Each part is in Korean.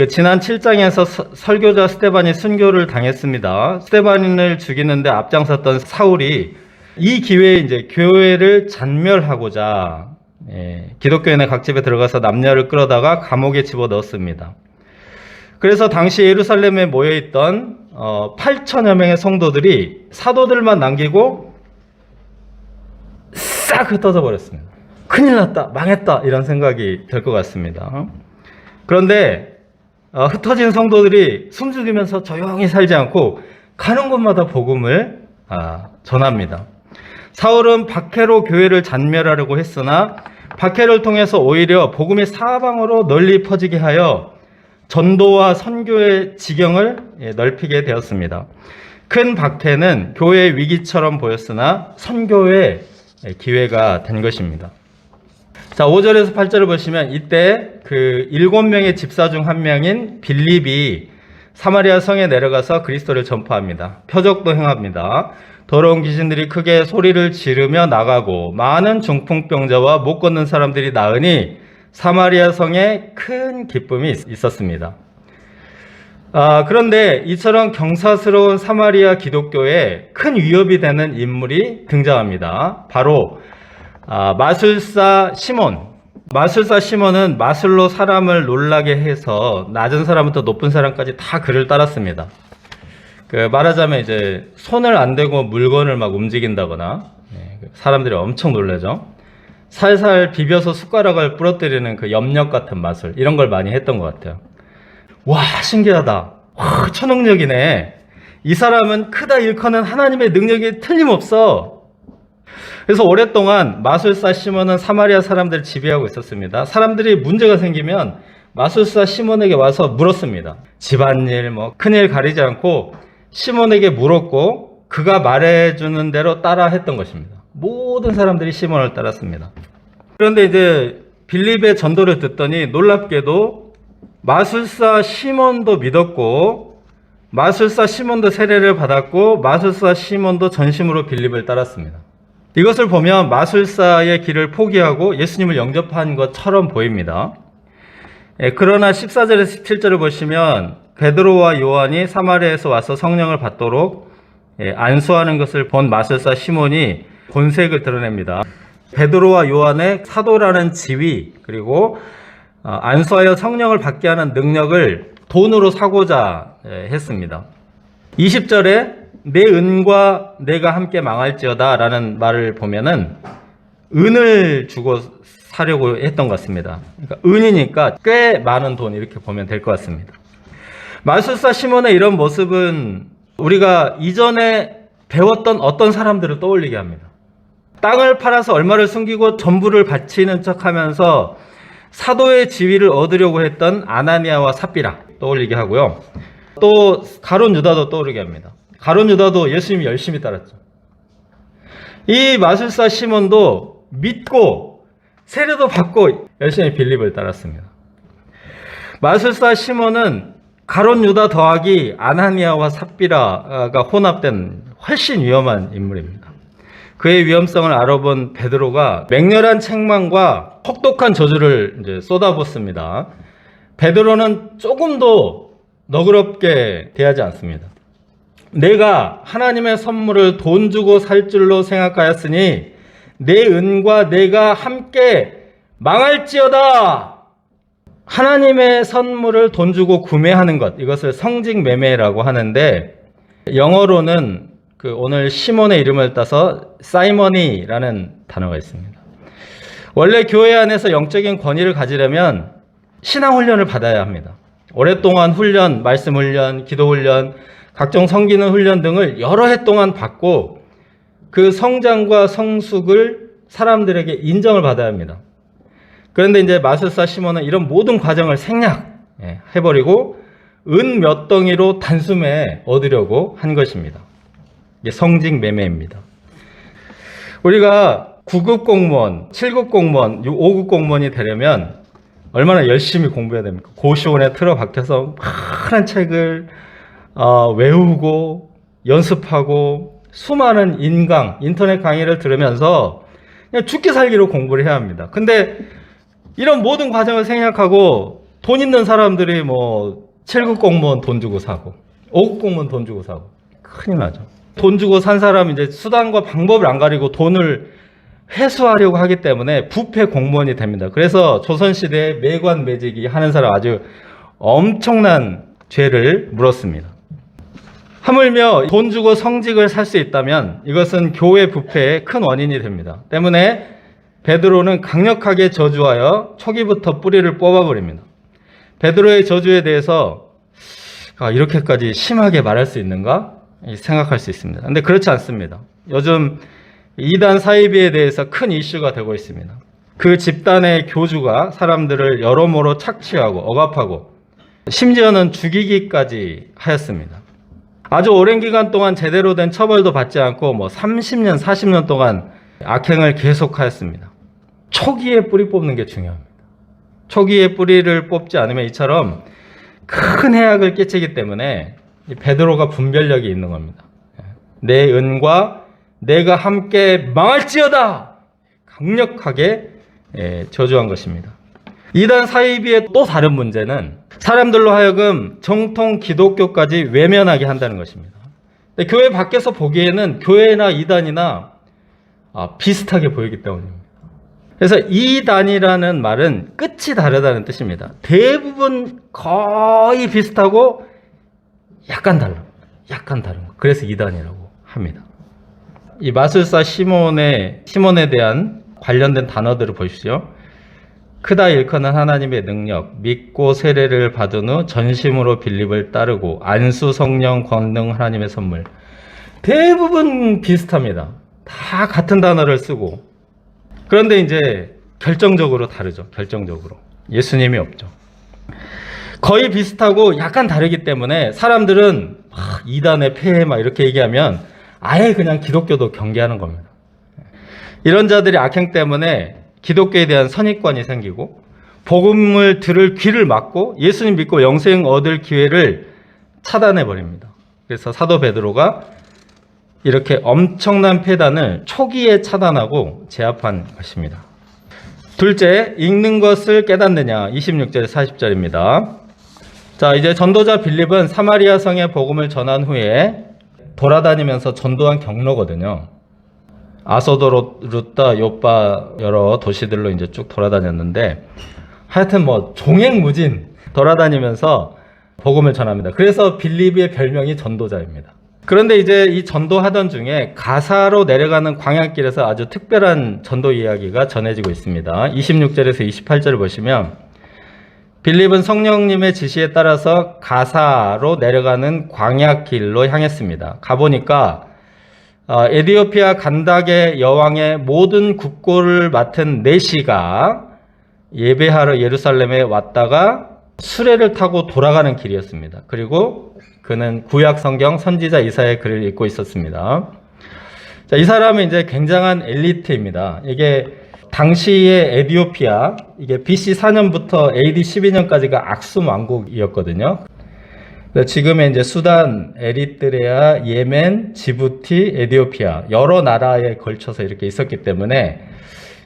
지난 7장에서 설교자 스데반이 순교를 당했습니다. 스데반을 죽이는데 앞장섰던 사울이 이 기회에 이제 교회를 잔멸하고자 기독교인의 각 집에 들어가서 남녀를 끌어다가 감옥에 집어넣었습니다. 그래서 당시 예루살렘에 모여있던 8천여 명의 성도들이 사도들만 남기고 싹 흩어져 버렸습니다. 큰일 났다, 망했다, 이런 생각이 들 것 같습니다. 그런데 흩어진 성도들이 숨죽이면서 조용히 살지 않고 가는 곳마다 복음을 전합니다. 사울은 박해로 교회를 잔멸하려고 했으나 박해를 통해서 오히려 복음이 사방으로 널리 퍼지게 하여 전도와 선교의 지경을 넓히게 되었습니다. 큰 박해는 교회의 위기처럼 보였으나 선교의 기회가 된 것입니다. 자, 5절에서 8절을 보시면 이때 그 7명의 집사 중 한 명인 빌립이 사마리아 성에 내려가서 그리스도를 전파합니다. 표적도 행합니다. 더러운 귀신들이 크게 소리를 지르며 나가고 많은 중풍병자와 못 걷는 사람들이 나으니 사마리아 성에 큰 기쁨이 있었습니다. 그런데 이처럼 경사스러운 사마리아 기독교에 큰 위협이 되는 인물이 등장합니다. 바로 마술사 시몬. 마술사 시몬은 마술로 사람을 놀라게 해서 낮은 사람부터 높은 사람까지 다 그를 따랐습니다. 말하자면 이제 손을 안 대고 물건을 막 움직인다거나 사람들이 엄청 놀라죠. 살살 비벼서 숟가락을 부러뜨리는 그 염력 같은 마술, 이런 걸 많이 했던 것 같아요. 와, 신기하다. 와, 초능력이네. 이 사람은 크다 일커는 하나님의 능력이 틀림없어. 그래서 오랫동안 마술사 시몬은 사마리아 사람들을 지배하고 있었습니다. 사람들이 문제가 생기면 마술사 시몬에게 와서 물었습니다. 집안일, 큰일 가리지 않고 시몬에게 물었고 그가 말해주는 대로 따라 했던 것입니다. 모든 사람들이 시몬을 따랐습니다. 그런데 이제 빌립의 전도를 듣더니 놀랍게도 마술사 시몬도 믿었고 마술사 시몬도 세례를 받았고 마술사 시몬도 전심으로 빌립을 따랐습니다. 이것을 보면 마술사의 길을 포기하고 예수님을 영접한 것처럼 보입니다. 그러나 14절에서 17절을 보시면 베드로와 요한이 사마리아에서 와서 성령을 받도록 안수하는 것을 본 마술사 시몬이 본색을 드러냅니다. 베드로와 요한의 사도라는 지위, 그리고 안수하여 성령을 받게 하는 능력을 돈으로 사고자 했습니다. 20절에 내 은과 내가 함께 망할지어다 라는 말을 보면은 은을 주고 사려고 했던 것 같습니다. 그러니까 은이니까 꽤 많은 돈, 이렇게 보면 될 것 같습니다. 마술사 시몬의 이런 모습은 우리가 이전에 배웠던 어떤 사람들을 떠올리게 합니다. 땅을 팔아서 얼마를 숨기고 전부를 바치는 척하면서 사도의 지위를 얻으려고 했던 아나니아와 삽비라 떠올리게 하고요. 또 가룟 유다도 떠오르게 합니다. 가룟 유다도 예수님 열심히 따랐죠. 이 마술사 시몬도 믿고 세례도 받고 열심히 빌립을 따랐습니다. 마술사 시몬은 가룟 유다 더하기 아나니아와 삽비라가 혼합된 훨씬 위험한 인물입니다. 그의 위험성을 알아본 베드로가 맹렬한 책망과 혹독한 저주를 이제 쏟아붓습니다. 베드로는 조금도 너그럽게 대하지 않습니다. 내가 하나님의 선물을 돈 주고 살 줄로 생각하였으니 내 은과 내가 함께 망할지어다. 하나님의 선물을 돈 주고 구매하는 것, 이것을 성직 매매라고 하는데 영어로는 오늘 시몬의 이름을 따서 사이머니라는 단어가 있습니다. 원래 교회 안에서 영적인 권위를 가지려면 신앙 훈련을 받아야 합니다. 오랫동안 훈련, 말씀 훈련, 기도 훈련, 각종 섬기는 훈련 등을 여러 해 동안 받고 그 성장과 성숙을 사람들에게 인정을 받아야 합니다. 그런데 이제 마술사 시몬은 이런 모든 과정을 생략해버리고 은 몇 덩이로 단숨에 얻으려고 한 것입니다. 이게 성직 매매입니다. 우리가 9급 공무원, 7급 공무원, 5급 공무원이 되려면 얼마나 열심히 공부해야 됩니까? 고시원에 틀어박혀서 많은 책을 외우고 연습하고 수많은 인터넷 강의를 들으면서 그냥 죽기 살기로 공부를 해야 합니다. 근데 이런 모든 과정을 생략하고 돈 있는 사람들이 뭐 7급 공무원 돈 주고 사고 5급 공무원 돈 주고 사고 큰일 나죠. 돈 주고 산 사람은 이제 수단과 방법을 안 가리고 돈을 회수하려고 하기 때문에 부패 공무원이 됩니다. 그래서 조선시대에 매관매직이 하는 사람 아주 엄청난 죄를 물었습니다. 하물며 돈 주고 성직을 살 수 있다면 이것은 교회 부패의 큰 원인이 됩니다. 때문에 베드로는 강력하게 저주하여 초기부터 뿌리를 뽑아버립니다. 베드로의 저주에 대해서 이렇게까지 심하게 말할 수 있는가 생각할 수 있습니다. 그런데 그렇지 않습니다. 요즘 이단 사이비에 대해서 큰 이슈가 되고 있습니다. 그 집단의 교주가 사람들을 여러모로 착취하고 억압하고 심지어는 죽이기까지 하였습니다. 아주 오랜 기간 동안 제대로 된 처벌도 받지 않고 30년, 40년 동안 악행을 계속하였습니다. 초기에 뿌리 뽑는 게 중요합니다. 초기에 뿌리를 뽑지 않으면 이처럼 큰 해악을 끼치기 때문에 베드로가 분별력이 있는 겁니다. 내 은과 내가 함께 망할지어다! 강력하게 저주한 것입니다. 이단 사이비의 또 다른 문제는 사람들로 하여금 정통 기독교까지 외면하게 한다는 것입니다. 근데 교회 밖에서 보기에는 교회나 이단이나 비슷하게 보이기 때문입니다. 그래서 이단이라는 말은 끝이 다르다는 뜻입니다. 대부분 거의 비슷하고 약간 다른 거. 그래서 이단이라고 합니다. 이 마술사 시몬에 대한 관련된 단어들을 보십시오. 크다 일컫는 하나님의 능력, 믿고 세례를 받은 후 전심으로 빌립을 따르고 안수 성령 권능 하나님의 선물. 대부분 비슷합니다. 다 같은 단어를 쓰고. 그런데 이제 결정적으로 다르죠. 결정적으로. 예수님이 없죠. 거의 비슷하고 약간 다르기 때문에 사람들은 이단의 폐해 이렇게 얘기하면 아예 그냥 기독교도 경계하는 겁니다. 이런 자들이 악행 때문에 기독교에 대한 선입관이 생기고 복음을 들을 귀를 막고 예수님 믿고 영생 얻을 기회를 차단해 버립니다. 그래서 사도 베드로가 이렇게 엄청난 폐단을 초기에 차단하고 제압한 것입니다. 둘째, 읽는 것을 깨닫느냐 26절에서 40절입니다. 자, 이제 전도자 빌립은 사마리아 성에 복음을 전한 후에 돌아다니면서 전도한 경로거든요. 아소도, 루따, 요빠 여러 도시들로 이제 쭉 돌아다녔는데 하여튼 종횡무진 돌아다니면서 복음을 전합니다. 그래서 빌립의 별명이 전도자입니다. 그런데 이제 이 전도하던 중에 가사로 내려가는 광야길에서 아주 특별한 전도 이야기가 전해지고 있습니다. 26절에서 28절을 보시면 빌립은 성령님의 지시에 따라서 가사로 내려가는 광야길로 향했습니다. 가보니까 에디오피아 간닥의 여왕의 모든 국고를 맡은 네시가 예배하러 예루살렘에 왔다가 수레를 타고 돌아가는 길이었습니다. 그리고 그는 구약 성경 선지자 이사야의 글을 읽고 있었습니다. 자, 이 사람은 이제 굉장한 엘리트입니다. 이게 당시의 에디오피아, 이게 BC 4년부터 AD 12년까지가 악숨 왕국이었거든요. 지금의 이제 수단, 에리트레아, 예멘, 지부티, 에디오피아 여러 나라에 걸쳐서 이렇게 있었기 때문에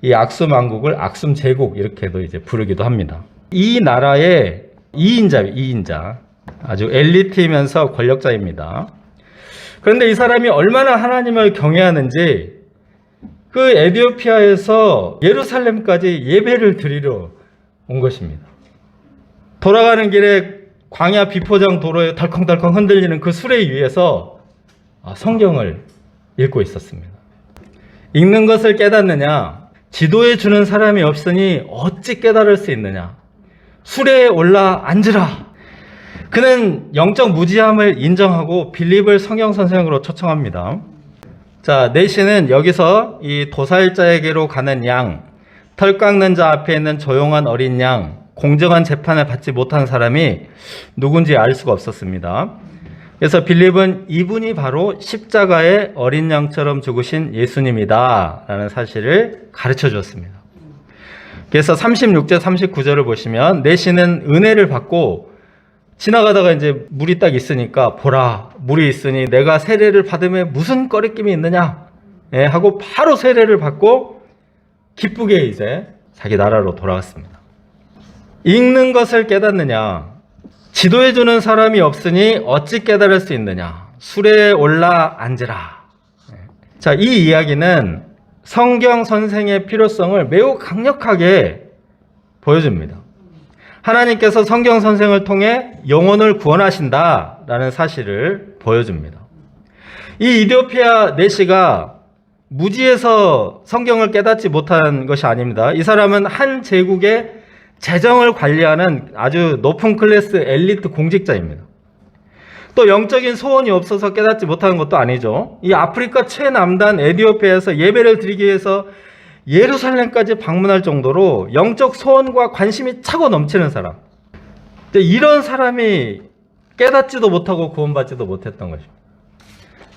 이 악숨 왕국을 악숨 제국 이렇게도 이제 부르기도 합니다. 이 나라의 2인자. 아주 엘리트이면서 권력자입니다. 그런데 이 사람이 얼마나 하나님을 경외하는지 그 에디오피아에서 예루살렘까지 예배를 드리러 온 것입니다. 돌아가는 길에 광야 비포장 도로에 덜컹덜컹 흔들리는 그 수레 위에서 성경을 읽고 있었습니다. 읽는 것을 깨닫느냐? 지도해 주는 사람이 없으니 어찌 깨달을 수 있느냐? 수레에 올라 앉으라. 그는 영적 무지함을 인정하고 빌립을 성경 선생으로 초청합니다. 자, 네시는 여기서 이 도살자에게로 가는 양, 털 깎는 자 앞에 있는 조용한 어린 양, 공정한 재판을 받지 못한 사람이 누군지 알 수가 없었습니다. 그래서 빌립은 이분이 바로 십자가의 어린 양처럼 죽으신 예수님이다 라는 사실을 가르쳐 주었습니다. 그래서 36절 39절을 보시면 네시는 은혜를 받고 지나가다가 이제 물이 딱 있으니까 보라, 물이 있으니 내가 세례를 받음에 무슨 꺼리낌이 있느냐 하고 바로 세례를 받고 기쁘게 이제 자기 나라로 돌아갔습니다. 읽는 것을 깨닫느냐? 지도해주는 사람이 없으니 어찌 깨달을 수 있느냐? 수레에 올라 앉으라. 자, 이 이야기는 성경 선생의 필요성을 매우 강력하게 보여줍니다. 하나님께서 성경 선생을 통해 영혼을 구원하신다라는 사실을 보여줍니다. 이 이디오피아 내시가 무지에서 성경을 깨닫지 못한 것이 아닙니다. 이 사람은 한 제국의 재정을 관리하는 아주 높은 클래스 엘리트 공직자입니다. 또 영적인 소원이 없어서 깨닫지 못하는 것도 아니죠. 이 아프리카 최남단 에티오피아에서 예배를 드리기 위해서 예루살렘까지 방문할 정도로 영적 소원과 관심이 차고 넘치는 사람. 이런 사람이 깨닫지도 못하고 구원받지도 못했던 것입니다.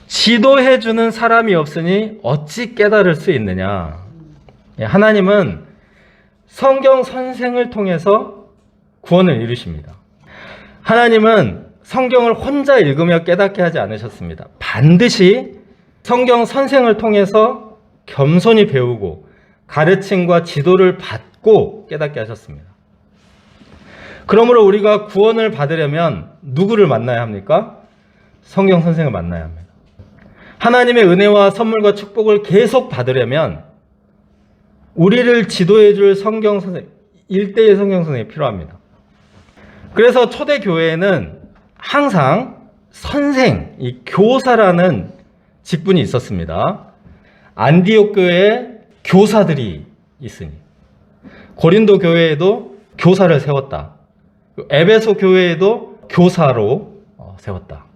지도해주는 사람이 없으니 어찌 깨달을 수 있느냐. 하나님은 성경 선생을 통해서 구원을 이루십니다. 하나님은 성경을 혼자 읽으며 깨닫게 하지 않으셨습니다. 반드시 성경 선생을 통해서 겸손히 배우고 가르침과 지도를 받고 깨닫게 하셨습니다. 그러므로 우리가 구원을 받으려면 누구를 만나야 합니까? 성경 선생을 만나야 합니다. 하나님의 은혜와 선물과 축복을 계속 받으려면 우리를 지도해 줄 성경 선생, 1대1 성경 선생이 필요합니다. 그래서 초대교회에는 항상 선생, 이 교사라는 직분이 있었습니다. 안디옥 교회에 교사들이 있으니, 고린도 교회에도 교사를 세웠다. 에베소 교회에도 교사로 세웠다.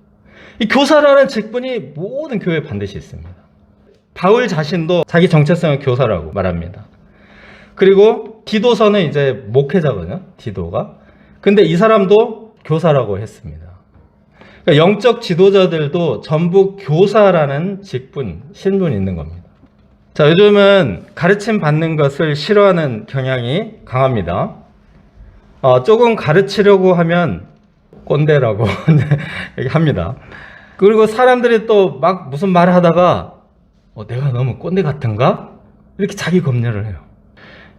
이 교사라는 직분이 모든 교회에 반드시 있습니다. 바울 자신도 자기 정체성을 교사라고 말합니다. 그리고 디도서는 이제 목회자거든요. 디도가. 근데 이 사람도 교사라고 했습니다. 그러니까 영적 지도자들도 전부 교사라는 직분, 신분이 있는 겁니다. 자, 요즘은 가르침 받는 것을 싫어하는 경향이 강합니다. 조금 가르치려고 하면 꼰대라고 합니다. 그리고 사람들이 또 막 무슨 말을 하다가 내가 너무 꼰대 같은가? 이렇게 자기 검열을 해요.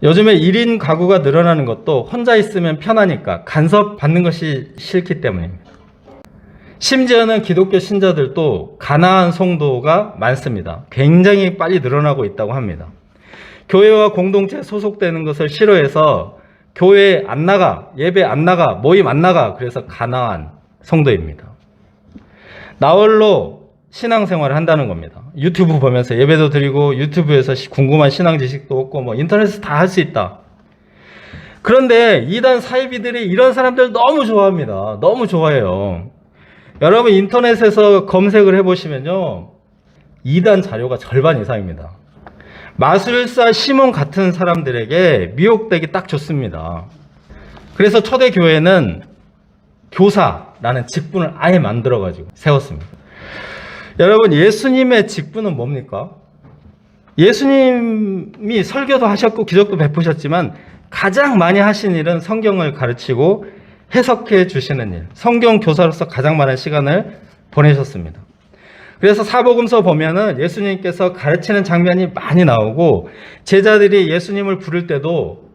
요즘에 1인 가구가 늘어나는 것도 혼자 있으면 편하니까 간섭 받는 것이 싫기 때문입니다. 심지어는 기독교 신자들도 가나안 성도가 많습니다. 굉장히 빨리 늘어나고 있다고 합니다. 교회와 공동체에 소속되는 것을 싫어해서 교회에 안 나가, 예배 안 나가, 모임 안 나가. 그래서 가나안 성도입니다. 나홀로 신앙생활을 한다는 겁니다. 유튜브 보면서 예배도 드리고 유튜브에서 궁금한 신앙 지식도 얻고 인터넷에서 다 할 수 있다. 그런데 이단 사이비들이 이런 사람들 너무 좋아합니다. 너무 좋아해요. 여러분 인터넷에서 검색을 해보시면요, 이단 자료가 절반 이상입니다. 마술사 시몬 같은 사람들에게 미혹되기 딱 좋습니다. 그래서 초대교회는 교사라는 직분을 아예 만들어가지고 세웠습니다. 여러분, 예수님의 직분은 뭡니까? 예수님이 설교도 하셨고 기적도 베푸셨지만 가장 많이 하신 일은 성경을 가르치고 해석해 주시는 일, 성경 교사로서 가장 많은 시간을 보내셨습니다. 그래서 사복음서 보면은 예수님께서 가르치는 장면이 많이 나오고 제자들이 예수님을 부를 때도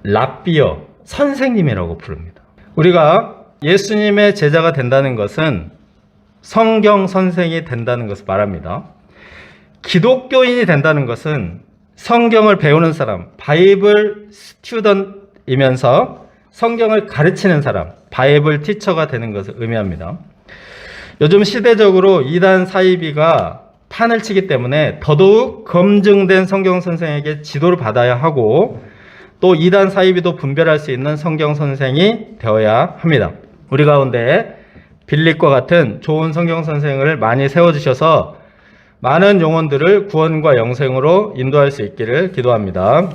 랍비어, 선생님이라고 부릅니다. 우리가 예수님의 제자가 된다는 것은 성경 선생이 된다는 것을 말합니다. 기독교인이 된다는 것은 성경을 배우는 사람, 바이블 스튜던트이면서 성경을 가르치는 사람, 바이블 티처가 되는 것을 의미합니다. 요즘 시대적으로 이단 사이비가 판을 치기 때문에 더더욱 검증된 성경 선생에게 지도를 받아야 하고 또 이단 사이비도 분별할 수 있는 성경 선생이 되어야 합니다. 우리 가운데 빌립과 같은 좋은 성경 선생을 많이 세워주셔서 많은 영혼들을 구원과 영생으로 인도할 수 있기를 기도합니다.